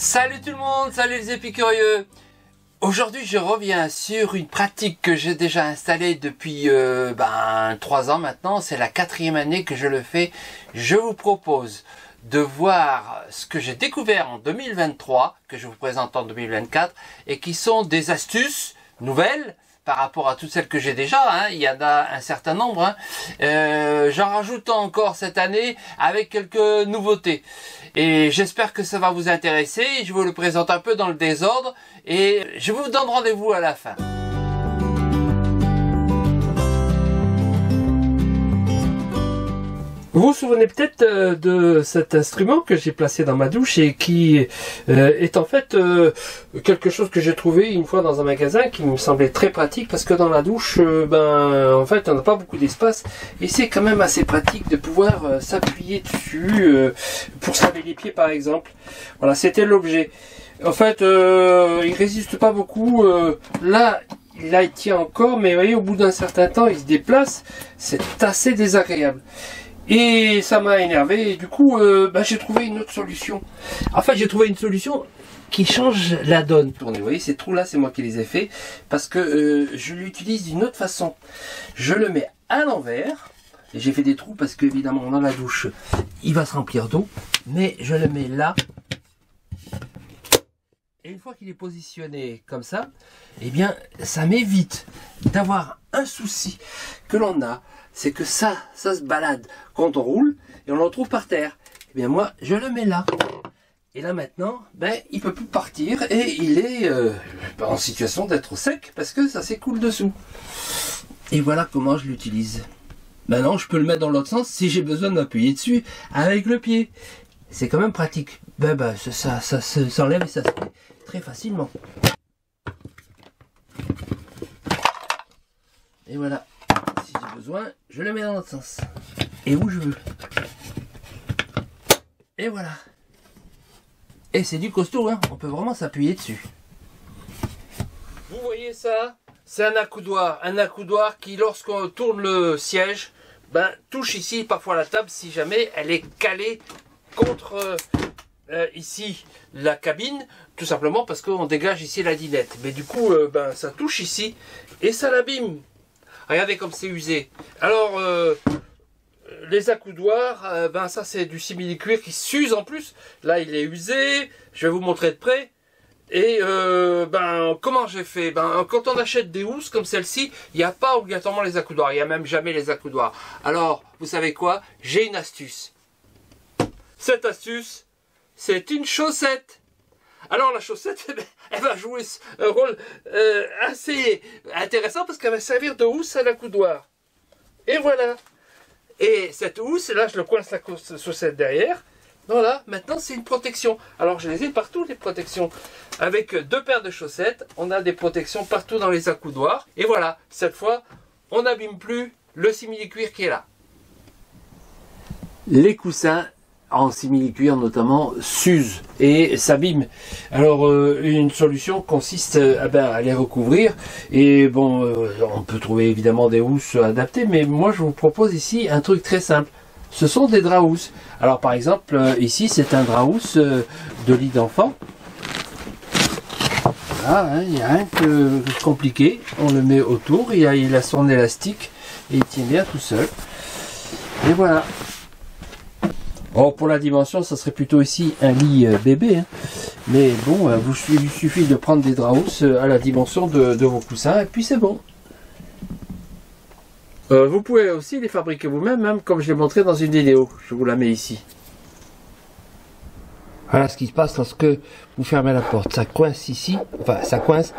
Salut tout le monde, salut les épicurieux. Aujourd'hui je reviens sur une pratique que j'ai déjà installée depuis 3 ans maintenant. C'est la 4e année que je le fais. Je vous propose de voir ce que j'ai découvert en 2023, que je vous présente en 2024, et qui sont des astuces nouvelles par rapport à toutes celles que j'ai déjà, il y en a un certain nombre. J'en rajoute encore cette année avec quelques nouveautés. Et j'espère que ça va vous intéresser. Je vous le présente un peu dans le désordre et je vous donne rendez-vous à la fin. Vous vous souvenez peut-être de cet instrument que j'ai placé dans ma douche et qui est en fait quelque chose que j'ai trouvé une fois dans un magasin qui me semblait très pratique parce que dans la douche, en fait, on n'a pas beaucoup d'espace et c'est quand même assez pratique de pouvoir s'appuyer dessus pour se laver les pieds par exemple. Voilà, c'était l'objet. En fait, il résiste pas beaucoup. Là, il tient encore, mais vous voyez, au bout d'un certain temps, il se déplace. C'est assez désagréable. Et ça m'a énervé et du coup j'ai trouvé une autre solution. En fait j'ai trouvé une solution qui change la donne. Vous voyez ces trous là c'est moi qui les ai faits parce que je l'utilise d'une autre façon. Je le mets à l'envers et j'ai fait des trous parce que évidemment dans la douche il va se remplir d'eau, mais je le mets là. Et une fois qu'il est positionné comme ça, eh bien ça m'évite d'avoir un souci que l'on a, c'est que ça se balade quand on roule et on le retrouve par terre. Eh bien moi je le mets là. Et là maintenant, il peut plus partir et il est en situation d'être sec parce que ça s'écoule dessous. Et voilà comment je l'utilise. Maintenant je peux le mettre dans l'autre sens si j'ai besoin d'appuyer dessus avec le pied. C'est quand même pratique. Ça s'enlève et ça se met très facilement. Et voilà. Si j'ai besoin, je le mets dans l'autre sens. Et où je veux. Et voilà. Et c'est du costaud, on peut vraiment s'appuyer dessus. Vous voyez ça? C'est un accoudoir. Un accoudoir qui, lorsqu'on tourne le siège, touche ici, parfois la table, si jamais elle est calée contre ici la cabine, tout simplement parce qu'on dégage ici la dinette. Mais du coup, ça touche ici et ça l'abîme. Regardez comme c'est usé. Alors, les accoudoirs, ça c'est du simili-cuir qui s'use en plus. Là, il est usé. Je vais vous montrer de près. Et comment j'ai fait? Quand on achète des housses comme celle-ci, il n'y a pas obligatoirement les accoudoirs. Il n'y a même jamais les accoudoirs. Alors, vous savez quoi? J'ai une astuce. Cette astuce, c'est une chaussette. Alors la chaussette, elle va jouer un rôle assez intéressant parce qu'elle va servir de housse à l'accoudoir. Et voilà. Et cette housse, là je le coince la chaussette derrière. Voilà, maintenant c'est une protection. Alors je les ai partout les protections. Avec 2 paires de chaussettes, on a des protections partout dans les accoudoirs. Et voilà, cette fois, on n'abîme plus le simili-cuir qui est là. Les coussins en simili-cuir notamment s'usent et s'abîment. Alors une solution consiste à les recouvrir et on peut trouver évidemment des housses adaptées, mais moi je vous propose ici un truc très simple. Ce sont des draps housses. Alors par exemple ici c'est un drap housse de lit d'enfant. Voilà, il n'y a rien de compliqué. On le met autour, il a son élastique et il tient bien tout seul. Et voilà. Or pour la dimension, ça serait plutôt ici un lit bébé, mais bon, il suffit de prendre des draps housses à la dimension de vos coussins et puis c'est bon. Vous pouvez aussi les fabriquer vous-même, comme je l'ai montré dans une vidéo. Je vous la mets ici. Voilà ce qui se passe lorsque vous fermez la porte. Ça coince ici, ça coince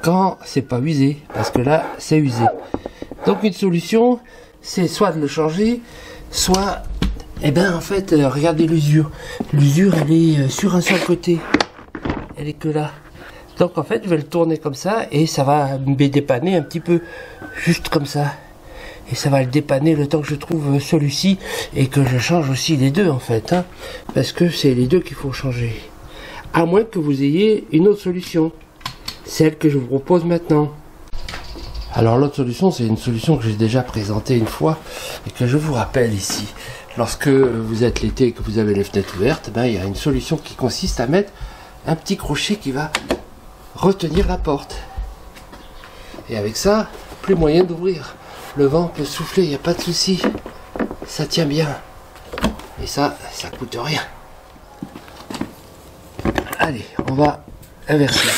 quand c'est pas usé, parce que là c'est usé. Donc une solution, c'est soit de le changer, soit en fait, regardez l'usure. L'usure, elle est sur un seul côté. Elle est que là. Donc en fait, je vais le tourner comme ça et ça va me dépanner un petit peu. Juste comme ça. Et ça va le dépanner le temps que je trouve celui-ci et que je change aussi les deux en fait. Parce que c'est les deux qu'il faut changer. À moins que vous ayez une autre solution. Celle que je vous propose maintenant. Alors l'autre solution, c'est une solution que j'ai déjà présentée une fois et que je vous rappelle ici. lorsque vous êtes l'été et que vous avez les fenêtres ouvertes, ben, il y a une solution qui consiste à mettre un petit crochet qui va retenir la porte. Et avec ça, plus moyen d'ouvrir. Le vent peut souffler, il n'y a pas de souci. Ça tient bien. Et ça coûte rien. Allez, on va inverser.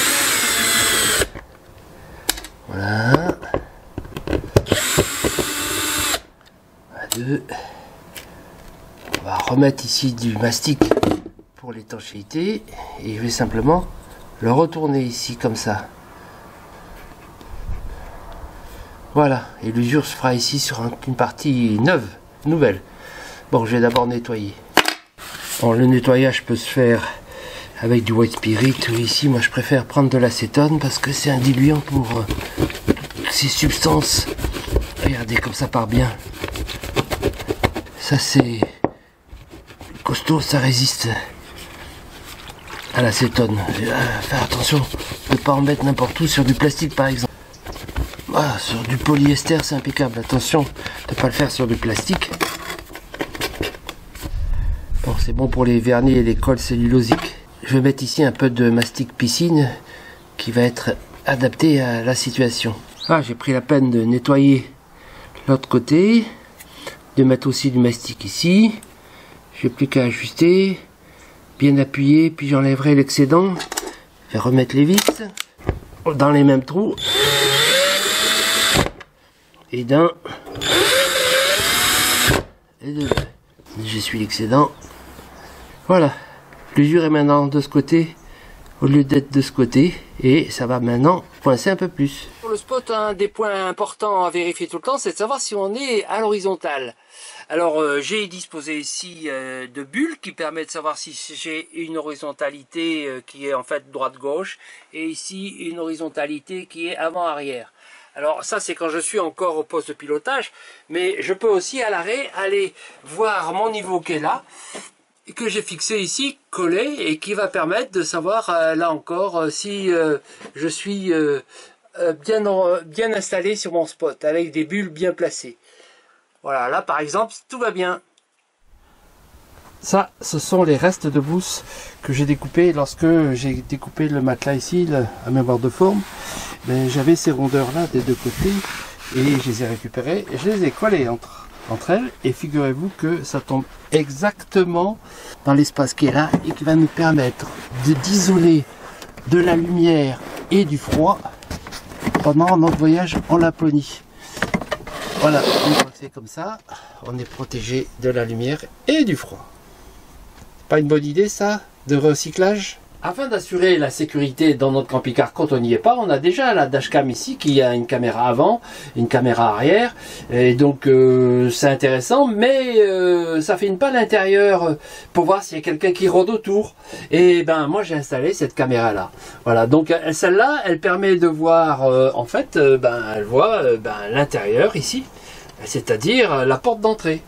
Voilà. Deux. On va remettre ici du mastic pour l'étanchéité. Et je vais simplement le retourner ici comme ça. Voilà. Et l'usure se fera ici sur une partie nouvelle. Bon, je vais d'abord nettoyer. Bon, le nettoyage peut se faire avec du white spirit. Ici, moi, je préfère prendre de l'acétone parce que c'est un diluant pour ces substances. Regardez comme ça part bien. Ça, c'est costaud, ça résiste à l'acétone. Faire attention de ne pas en mettre n'importe où sur du plastique, par exemple. Ah, sur du polyester, c'est impeccable. Attention de ne pas le faire sur du plastique. Bon, c'est bon pour les vernis et les colles cellulosiques. Je vais mettre ici un peu de mastic piscine qui va être adapté à la situation. Ah, j'ai pris la peine de nettoyer l'autre côté, de mettre aussi du mastic ici. J'ai plus qu'à ajuster, bien appuyer, puis j'enlèverai l'excédent. Je vais remettre les vis dans les mêmes trous. Et d'un et deux. J'essuie l'excédent. Voilà. L'usure est maintenant de ce côté au lieu d'être de ce côté. Et ça va maintenant coincer un peu plus. Pour le spot, un des points importants à vérifier tout le temps, c'est de savoir si on est à l'horizontale. Alors j'ai disposé ici de bulles qui permettent de savoir si j'ai une horizontalité qui est en fait droite-gauche. Et ici une horizontalité qui est avant-arrière. Alors ça c'est quand je suis encore au poste de pilotage, mais je peux aussi à l'arrêt aller voir mon niveau qui est là, que j'ai fixé ici, collé, et qui va permettre de savoir là encore si je suis bien installé sur mon spot, avec des bulles bien placées. Voilà, là par exemple, tout va bien. Ça, ce sont les restes de mousse que j'ai découpé lorsque j'ai découpé le matelas ici, à mémoire de forme. J'avais ces rondeurs là des deux côtés et je les ai récupérées et je les ai collées entre elles. Et figurez-vous que ça tombe exactement dans l'espace qui est là et qui va nous permettre d'isoler de la lumière et du froid pendant notre voyage en Laponie. Voilà, une fois que c'est comme ça, on est protégé de la lumière et du froid. Pas une bonne idée ça, de recyclage? Afin d'assurer la sécurité dans notre camping-car quand on n'y est pas, on a déjà la dashcam ici qui a une caméra avant, une caméra arrière, et donc c'est intéressant, mais ça filme pas l'intérieur pour voir s'il y a quelqu'un qui rôde autour. Et ben moi j'ai installé cette caméra là. Voilà, donc celle-là, elle permet de voir en fait, elle voit l'intérieur ici, c'est-à-dire la porte d'entrée.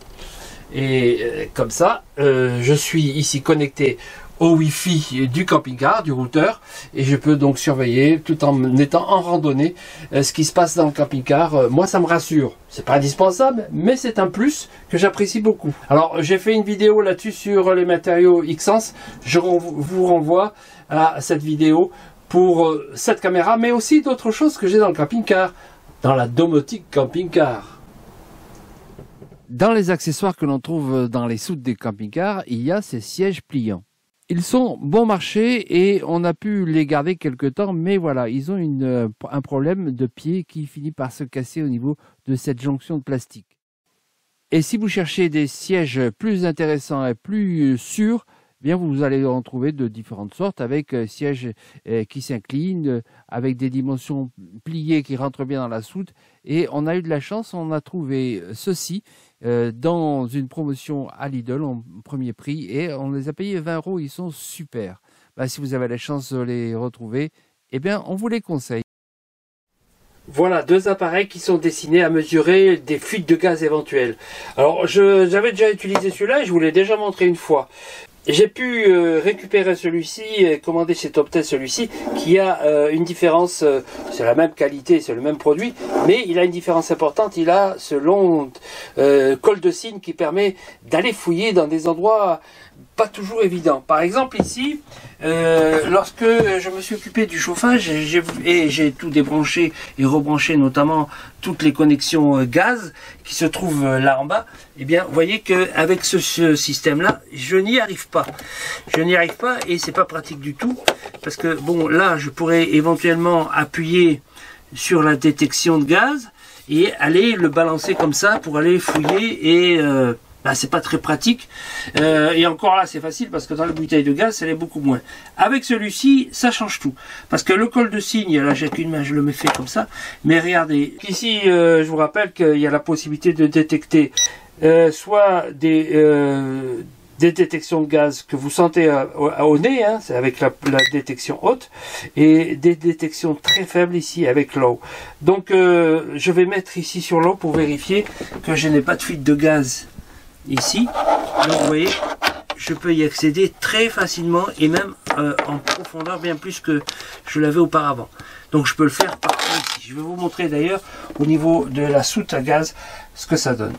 Et comme ça, je suis ici connecté au Wi-Fi du camping-car, du routeur, et je peux donc surveiller tout en étant en randonnée ce qui se passe dans le camping-car. Moi ça me rassure, c'est pas indispensable, mais c'est un plus que j'apprécie beaucoup. Alors j'ai fait une vidéo là-dessus sur les matériaux Xsense, je vous renvoie à cette vidéo pour cette caméra, mais aussi d'autres choses que j'ai dans le camping-car, dans la domotique camping-car. Dans les accessoires que l'on trouve dans les soutes des camping-cars, il y a ces sièges pliants. Ils sont bon marché et on a pu les garder quelque temps, mais voilà, ils ont un problème de pied qui finit par se casser au niveau de cette jonction de plastique. Et si vous cherchez des sièges plus intéressants et plus sûrs, eh bien vous allez en trouver de différentes sortes, avec sièges qui s'inclinent, avec des dimensions pliées qui rentrent bien dans la soute. Et on a eu de la chance, on a trouvé ceci dans une promotion à Lidl en premier prix et on les a payés 20 €. Ils sont super. Si vous avez la chance de les retrouver, eh bien on vous les conseille. Voilà deux appareils qui sont destinés à mesurer des fuites de gaz éventuelles. Alors j'avais déjà utilisé celui-là et je vous l'ai déjà montré une fois. j'ai pu récupérer celui-ci et commander chez Toptel celui-ci qui a une différence, c'est la même qualité, c'est le même produit, mais il a une différence importante, il a ce long col de cygne qui permet d'aller fouiller dans des endroits pas toujours évidents. Par exemple ici, lorsque je me suis occupé du chauffage et j'ai tout débranché et rebranché, notamment toutes les connexions gaz qui se trouvent là en bas, eh bien vous voyez qu'avec ce système là je n'y arrive pas. Je n'y arrive pas et c'est pas pratique du tout parce que bon, là je pourrais éventuellement appuyer sur la détection de gaz et aller le balancer comme ça pour aller fouiller et c'est pas très pratique et encore là c'est facile parce que dans la bouteille de gaz elle est beaucoup moins. Avec celui-ci ça change tout parce que le col de cygne, là j'ai qu'une main, je le mets fait comme ça, mais regardez ici je vous rappelle qu'il y a la possibilité de détecter soit des détections de gaz que vous sentez au nez, hein, c'est avec la détection haute, et des détections très faibles ici avec l'eau. Donc je vais mettre ici sur l'eau pour vérifier que je n'ai pas de fuite de gaz ici. Donc vous voyez, je peux y accéder très facilement et même en profondeur bien plus que je l'avais auparavant. Donc je peux le faire partout ici. Je vais vous montrer d'ailleurs au niveau de la soute à gaz ce que ça donne.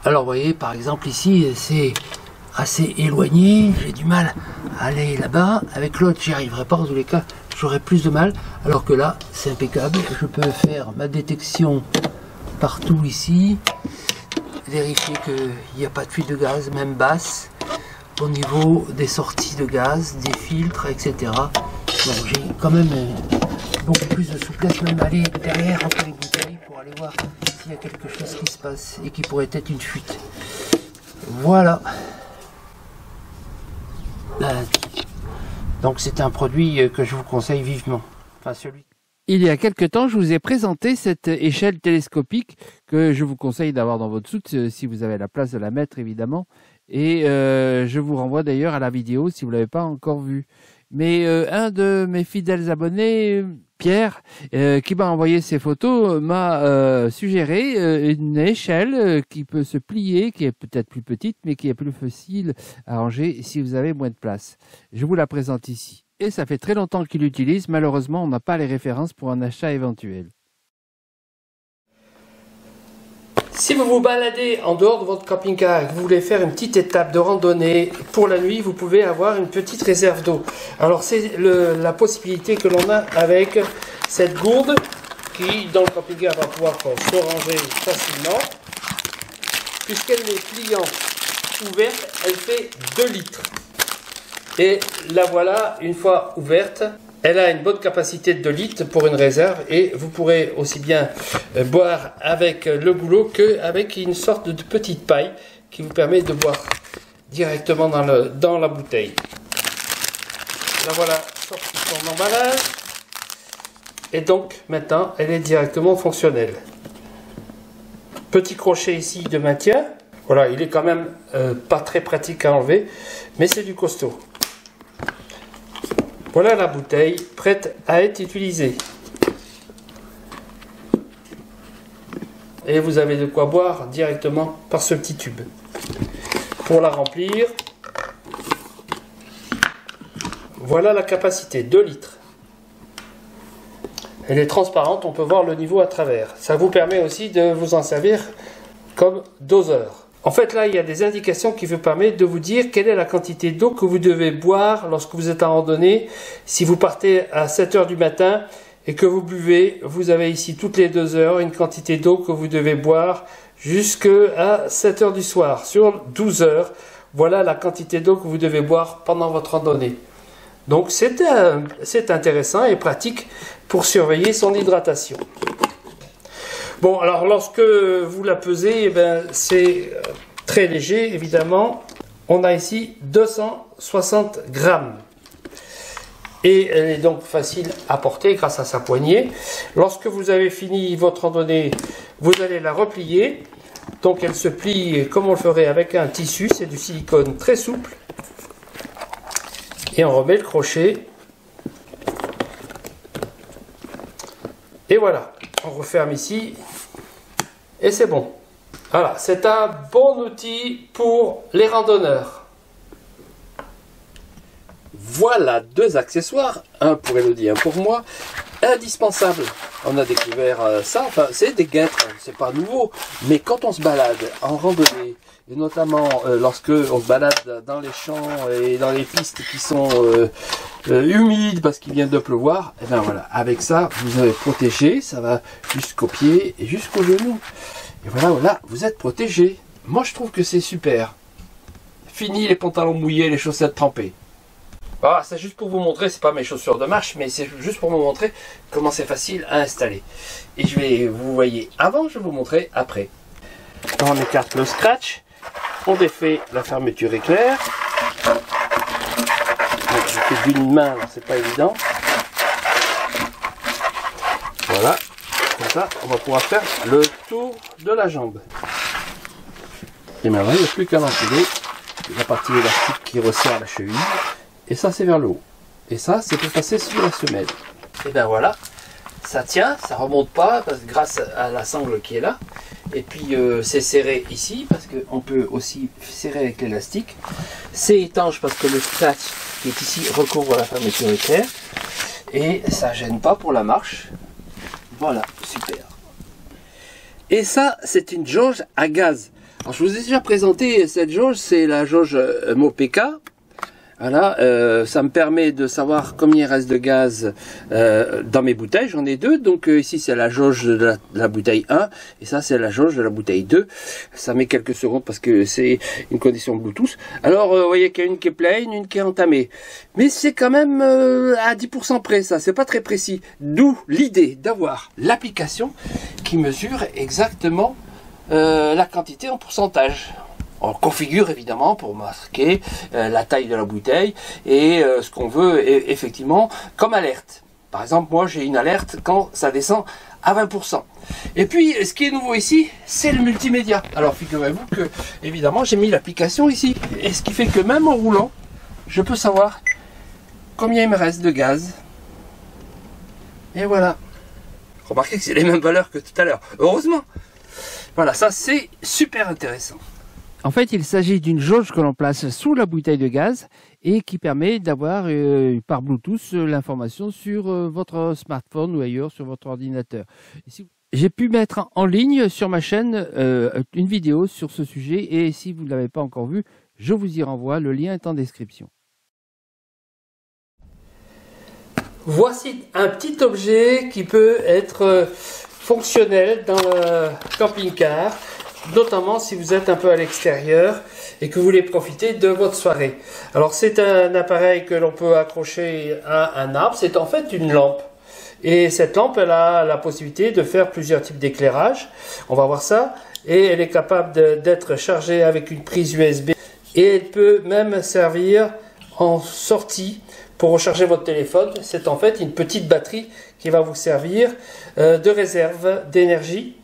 Alors vous voyez par exemple ici c'est assez éloigné, j'ai du mal à aller là-bas. Avec l'autre j'y arriverai pas, en tous les cas j'aurai plus de mal, alors que là c'est impeccable. Je peux faire ma détection partout ici, vérifier qu'il n'y a pas de fuite de gaz, même basse, au niveau des sorties de gaz, des filtres, etc. Donc j'ai quand même beaucoup plus de souplesse, même aller derrière entre les bouteilles pour aller voir s'il y a quelque chose qui se passe et qui pourrait être une fuite. Voilà. Donc c'est un produit que je vous conseille vivement. Enfin celui. Il y a quelque temps, je vous ai présenté cette échelle télescopique que je vous conseille d'avoir dans votre soute si vous avez la place de la mettre évidemment. Et je vous renvoie d'ailleurs à la vidéo si vous l'avez pas encore vue. Mais un de mes fidèles abonnés, Pierre, qui m'a envoyé ces photos, m'a suggéré une échelle qui peut se plier, qui est peut-être plus petite, mais qui est plus facile à ranger si vous avez moins de place. Je vous la présente ici. Et ça fait très longtemps qu'il l'utilise. Malheureusement, on n'a pas les références pour un achat éventuel. Si vous vous baladez en dehors de votre camping-car et que vous voulez faire une petite étape de randonnée pour la nuit, vous pouvez avoir une petite réserve d'eau. Alors c'est la possibilité que l'on a avec cette gourde qui dans le camping-car va pouvoir se ranger facilement. Puisqu'elle est pliante ouverte, elle fait 2 litres. Et la voilà, une fois ouverte, elle a une bonne capacité de 2 litres pour une réserve et vous pourrez aussi bien boire avec le goulot qu'avec une sorte de petite paille qui vous permet de boire directement dans la bouteille. La voilà sortie de son emballage et donc maintenant elle est directement fonctionnelle. Petit crochet ici de maintien, voilà, il est quand même pas très pratique à enlever mais c'est du costaud. Voilà la bouteille prête à être utilisée. Et vous avez de quoi boire directement par ce petit tube. Pour la remplir, voilà la capacité, 2 litres. Elle est transparente, on peut voir le niveau à travers. Ça vous permet aussi de vous en servir comme doseur. En fait, là, il y a des indications qui vous permettent de vous dire quelle est la quantité d'eau que vous devez boire lorsque vous êtes en randonnée. Si vous partez à 7 h du matin et que vous buvez, vous avez ici toutes les 2 heures une quantité d'eau que vous devez boire jusqu'à 7 h du soir. Sur 12 heures, voilà la quantité d'eau que vous devez boire pendant votre randonnée. Donc, c'est intéressant et pratique pour surveiller son hydratation. Bon, alors lorsque vous la pesez, eh ben, c'est très léger, évidemment. On a ici 260 grammes. Et elle est donc facile à porter grâce à sa poignée. Lorsque vous avez fini votre randonnée, vous allez la replier. Donc elle se plie comme on le ferait avec un tissu, c'est du silicone très souple. Et on remet le crochet. Et voilà. On referme ici et c'est bon. Voilà, c'est un bon outil pour les randonneurs. Voilà deux accessoires, un pour Elodie, un pour moi, indispensables. On a découvert ça, enfin c'est des guêtres, c'est pas nouveau, mais quand on se balade en randonnée, et notamment lorsque on se balade dans les champs et dans les pistes qui sont humides parce qu'il vient de pleuvoir, et bien voilà, avec ça vous avez protégé, ça va jusqu'aux pieds et jusqu'aux genoux. Et voilà, voilà, vous êtes protégé. Moi je trouve que c'est super. Fini les pantalons mouillés, les chaussettes trempées. Voilà, c'est juste pour vous montrer, c'est pas mes chaussures de marche, mais c'est juste pour vous montrer comment c'est facile à installer. Et je vais, vous voyez avant, je vais vous montrer après. On écarte le scratch, on défait la fermeture éclair. Donc, je fais d'une main, alors c'est pas évident. Voilà, comme ça, on va pouvoir faire le tour de la jambe. Et maintenant, il n'y a plus qu'à l'enfiler. La partie élastique qui resserre la cheville. Et ça c'est vers le haut. Et ça c'est pour passer sur la semelle. Et ben voilà, ça tient, ça remonte pas parce que grâce à la sangle qui est là. Et puis c'est serré ici parce qu'on peut aussi serrer avec l'élastique. C'est étanche parce que le scratch qui est ici recouvre la fermeture éclair. Et ça gêne pas pour la marche. Voilà, super. Et ça c'est une jauge à gaz. Alors, je vous ai déjà présenté cette jauge, c'est la jauge Mopeka. Voilà, ça me permet de savoir combien il reste de gaz dans mes bouteilles, j'en ai deux, donc ici c'est la jauge de la bouteille 1, et ça c'est la jauge de la bouteille 2, ça met quelques secondes parce que c'est une condition Bluetooth. Alors vous voyez qu'il y a une qui est pleine, une qui est entamée, mais c'est quand même à 10% près ça, c'est pas très précis, d'où l'idée d'avoir l'application qui mesure exactement la quantité en pourcentage. On configure évidemment pour marquer la taille de la bouteille et ce qu'on veut effectivement comme alerte. Par exemple, moi j'ai une alerte quand ça descend à 20%. Et puis ce qui est nouveau ici, c'est le multimédia. Alors figurez-vous que évidemment j'ai mis l'application ici. Et ce qui fait que même en roulant, je peux savoir combien il me reste de gaz. Et voilà. Remarquez que c'est les mêmes valeurs que tout à l'heure. Heureusement. Voilà, ça c'est super intéressant. En fait, il s'agit d'une jauge que l'on place sous la bouteille de gaz et qui permet d'avoir par Bluetooth l'information sur votre smartphone ou ailleurs sur votre ordinateur. J'ai pu mettre en ligne sur ma chaîne une vidéo sur ce sujet et si vous ne l'avez pas encore vu, je vous y renvoie, le lien est en description. Voici un petit objet qui peut être fonctionnel dans le camping-car. Notamment si vous êtes un peu à l'extérieur et que vous voulez profiter de votre soirée. Alors c'est un appareil que l'on peut accrocher à un arbre, c'est en fait une lampe. Et cette lampe, elle a la possibilité de faire plusieurs types d'éclairage. On va voir ça. Et elle est capable d'être chargée avec une prise USB. Et elle peut même servir en sortie pour recharger votre téléphone. C'est en fait une petite batterie qui va vous servir de réserve d'énergie.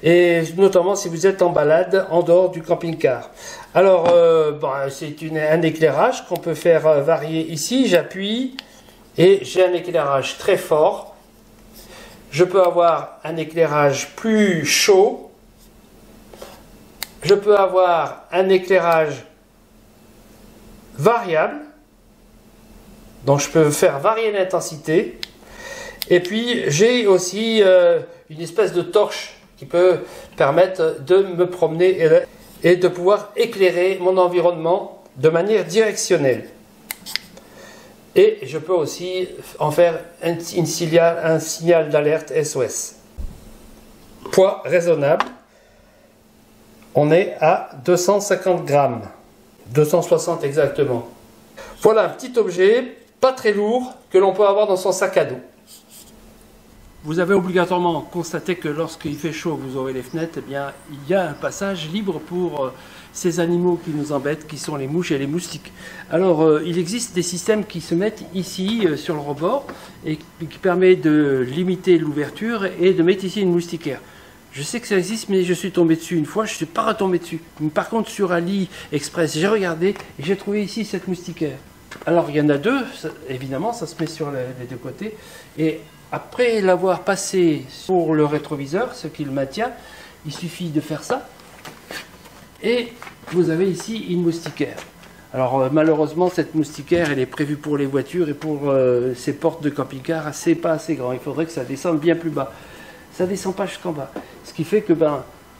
Et notamment si vous êtes en balade en dehors du camping-car. Alors, c'est un éclairage qu'on peut faire varier ici. J'appuie et j'ai un éclairage très fort. Je peux avoir un éclairage plus chaud. Je peux avoir un éclairage variable. Donc, je peux faire varier l'intensité. Et puis, j'ai aussi une espèce de torche qui peut permettre de me promener et de pouvoir éclairer mon environnement de manière directionnelle. Et je peux aussi en faire un signal d'alerte SOS. Poids raisonnable, on est à 250 grammes, 260 exactement. Voilà un petit objet, pas très lourd, que l'on peut avoir dans son sac à dos. Vous avez obligatoirement constaté que lorsqu'il fait chaud, vous aurez les fenêtres, eh bien, il y a un passage libre pour ces animaux qui nous embêtent, qui sont les mouches et les moustiques. Alors, il existe des systèmes qui se mettent ici, sur le rebord, et qui permet de limiter l'ouverture et de mettre ici une moustiquaire. Je sais que ça existe, mais je suis tombé dessus une fois, je ne suis pas retombé dessus. Par contre, sur AliExpress, j'ai regardé et j'ai trouvé ici cette moustiquaire. Alors, il y en a deux, évidemment, ça se met sur les deux côtés, et après l'avoir passé sur le rétroviseur, ce qui le maintient, il suffit de faire ça. Et vous avez ici une moustiquaire. Alors malheureusement cette moustiquaire elle est prévue pour les voitures et pour ces portes de camping-car, c'est pas assez grand. Il faudrait que ça descende bien plus bas. Ça descend pas jusqu'en bas. Ce qui fait que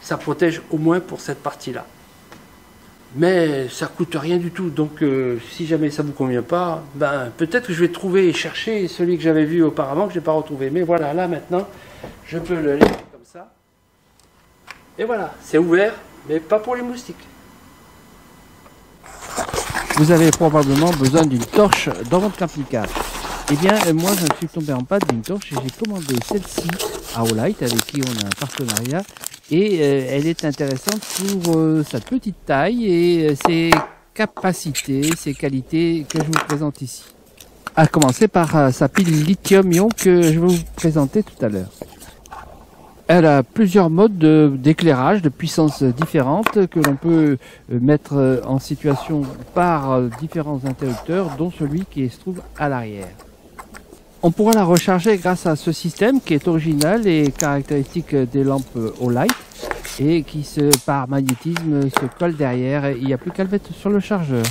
ça protège au moins pour cette partie-là. Mais ça coûte rien du tout. Donc si jamais ça vous convient pas, peut-être que je vais trouver et chercher celui que j'avais vu auparavant que j'ai pas retrouvé. Mais voilà, là maintenant, je peux le laisser comme ça. Et voilà, c'est ouvert, mais pas pour les moustiques. Vous avez probablement besoin d'une torche dans votre camping-car. Eh bien, moi, je suis tombé en panne d'une torche et j'ai commandé celle-ci à Olight, avec qui on a un partenariat. Et elle est intéressante pour sa petite taille et ses capacités, ses qualités que je vous présente ici. À commencer par sa pile lithium-ion que je vais vous présenter tout à l'heure. Elle a plusieurs modes d'éclairage, de puissances différentes que l'on peut mettre en situation par différents interrupteurs, dont celui qui se trouve à l'arrière. On pourra la recharger grâce à ce système qui est original et caractéristique des lampes Olight et qui par magnétisme se colle derrière et il n'y a plus qu'à le mettre sur le chargeur.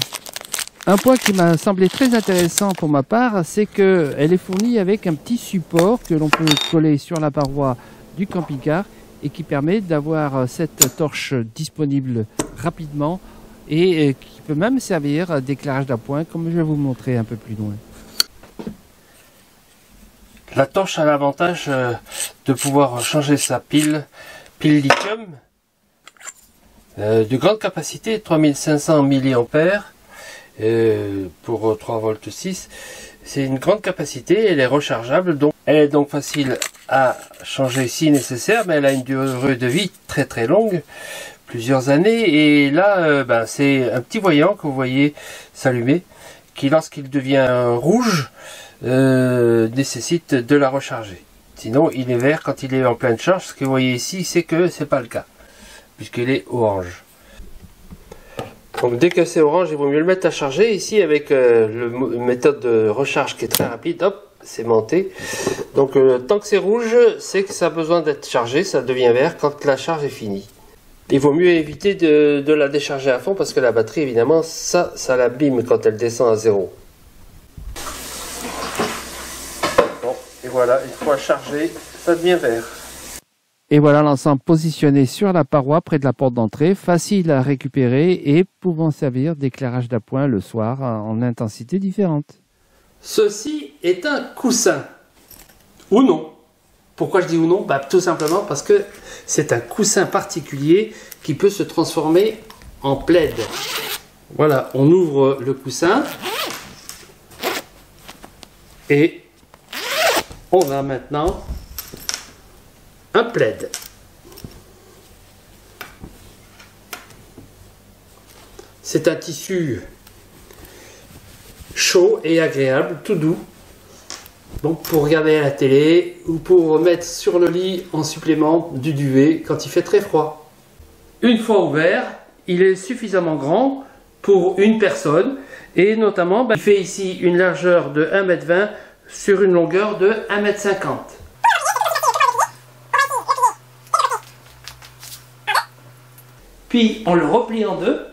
Un point qui m'a semblé très intéressant pour ma part, c'est qu'elle est fournie avec un petit support que l'on peut coller sur la paroi du camping-car et qui permet d'avoir cette torche disponible rapidement et qui peut même servir d'éclairage d'appoint comme je vais vous montrer un peu plus loin. La torche a l'avantage de pouvoir changer sa pile lithium de grande capacité, 3500 mAh pour 3 volts 6. C'est une grande capacité, elle est rechargeable, donc elle est donc facile à changer si nécessaire, mais elle a une durée de vie très très longue, plusieurs années, et là c'est un petit voyant que vous voyez s'allumer, qui lorsqu'il devient rouge, nécessite de la recharger. Sinon il est vert quand il est en pleine charge. Ce que vous voyez ici, c'est que c'est pas le cas, puisqu'il est orange. Donc dès que c'est orange, il vaut mieux le mettre à charger. Ici avec la méthode de recharge qui est très rapide, hop, c'est monté. Donc tant que c'est rouge, c'est que ça a besoin d'être chargé, ça devient vert quand la charge est finie. Il vaut mieux éviter de la décharger à fond parce que la batterie, évidemment, ça l'abîme quand elle descend à 0. Bon, et voilà, une fois chargé, ça devient vert. Et voilà l'ensemble positionné sur la paroi près de la porte d'entrée, facile à récupérer et pouvant servir d'éclairage d'appoint le soir en intensité différente. Ceci est un coussin. Ou non. Pourquoi je dis ou non? Tout simplement parce que c'est un coussin particulier qui peut se transformer en plaid. Voilà, on ouvre le coussin et on a maintenant un plaid. C'est un tissu chaud et agréable, tout doux. Donc pour regarder la télé ou pour mettre sur le lit en supplément du duvet quand il fait très froid. Une fois ouvert, il est suffisamment grand pour une personne et notamment il fait ici une largeur de 1,20 m sur une longueur de 1,50 m. Puis on le replie en deux,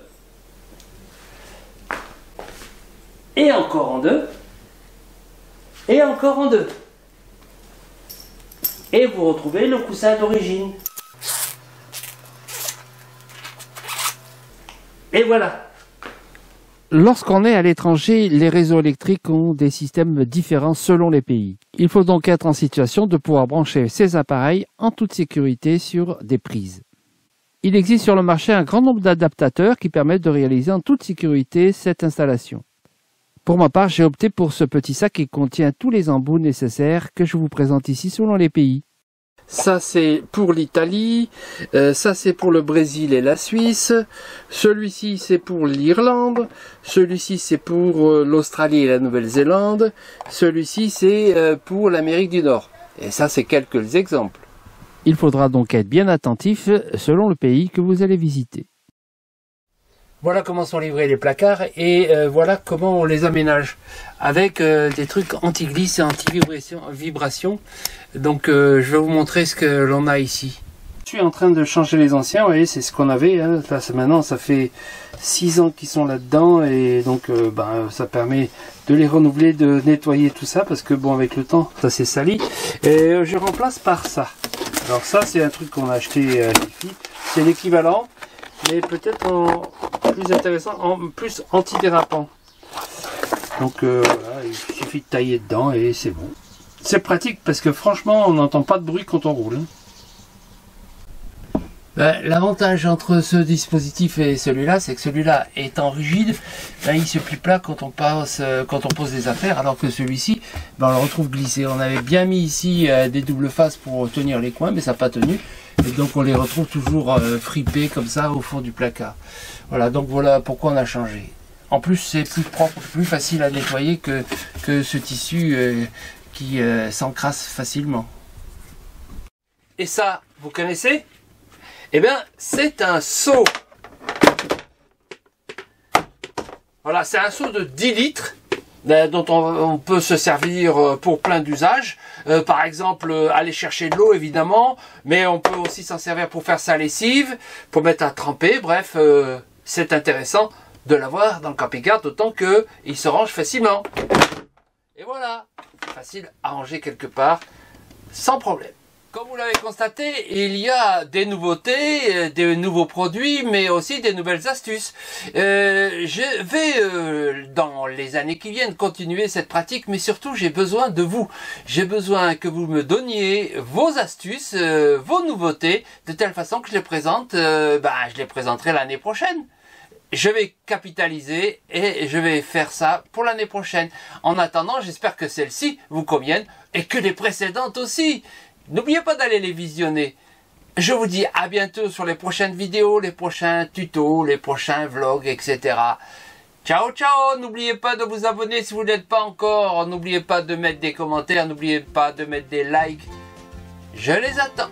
et encore en deux, et encore en deux. Et vous retrouvez le coussin d'origine. Et voilà. Lorsqu'on est à l'étranger, les réseaux électriques ont des systèmes différents selon les pays. Il faut donc être en situation de pouvoir brancher ces appareils en toute sécurité sur des prises. Il existe sur le marché un grand nombre d'adaptateurs qui permettent de réaliser en toute sécurité cette installation. Pour ma part, j'ai opté pour ce petit sac qui contient tous les embouts nécessaires que je vous présente ici selon les pays. Ça c'est pour l'Italie, ça c'est pour le Brésil et la Suisse, celui-ci c'est pour l'Irlande, celui-ci c'est pour l'Australie et la Nouvelle-Zélande, celui-ci c'est pour l'Amérique du Nord. Et ça c'est quelques exemples. Il faudra donc être bien attentif selon le pays que vous allez visiter. Voilà comment sont livrés les placards et voilà comment on les aménage avec des trucs anti-glisse et anti-vibration. Donc je vais vous montrer ce que l'on a ici. Je suis en train de changer les anciens, vous voyez, c'est ce qu'on avait. Hein. Là, maintenant, ça fait 6 ans qu'ils sont là-dedans et donc ça permet de les renouveler, de nettoyer tout ça parce que bon, avec le temps, ça s'est sali. Et je remplace par ça. Alors ça, c'est un truc qu'on a acheté à l'IFI. C'est l'équivalent, mais peut-être en plus intéressant, en plus antidérapant. Donc voilà, il suffit de tailler dedans et c'est bon. C'est pratique parce que franchement, on n'entend pas de bruit quand on roule. Hein. L'avantage entre ce dispositif et celui-là, c'est que celui-là étant rigide, il se plie plat quand on pose des affaires, alors que celui-ci, on le retrouve glissé. On avait bien mis ici des doubles faces pour tenir les coins, mais ça n'a pas tenu. Et donc on les retrouve toujours fripés comme ça au fond du placard. Voilà, donc voilà pourquoi on a changé. En plus, c'est plus propre, plus facile à nettoyer que ce tissu qui s'encrasse facilement. Et ça, vous connaissez ? Eh bien, c'est un seau. Voilà, c'est un seau de 10 litres dont on peut se servir pour plein d'usages. Par exemple, aller chercher de l'eau, évidemment, mais on peut aussi s'en servir pour faire sa lessive, pour mettre à tremper. Bref, c'est intéressant de l'avoir dans le camping-car, d'autant qu'il se range facilement. Et voilà, facile à ranger quelque part, sans problème. Comme vous l'avez constaté, il y a des nouveautés, des nouveaux produits, mais aussi des nouvelles astuces. Je vais, dans les années qui viennent, continuer cette pratique, mais surtout, j'ai besoin de vous. J'ai besoin que vous me donniez vos astuces, vos nouveautés, de telle façon que je les présente, je les présenterai l'année prochaine. Je vais capitaliser et je vais faire ça pour l'année prochaine. En attendant, j'espère que celle-ci vous convienne et que les précédentes aussi. N'oubliez pas d'aller les visionner. Je vous dis à bientôt sur les prochaines vidéos, les prochains tutos, les prochains vlogs, etc. Ciao, ciao! N'oubliez pas de vous abonner si vous n'êtes pas encore. N'oubliez pas de mettre des commentaires, n'oubliez pas de mettre des likes. Je les attends.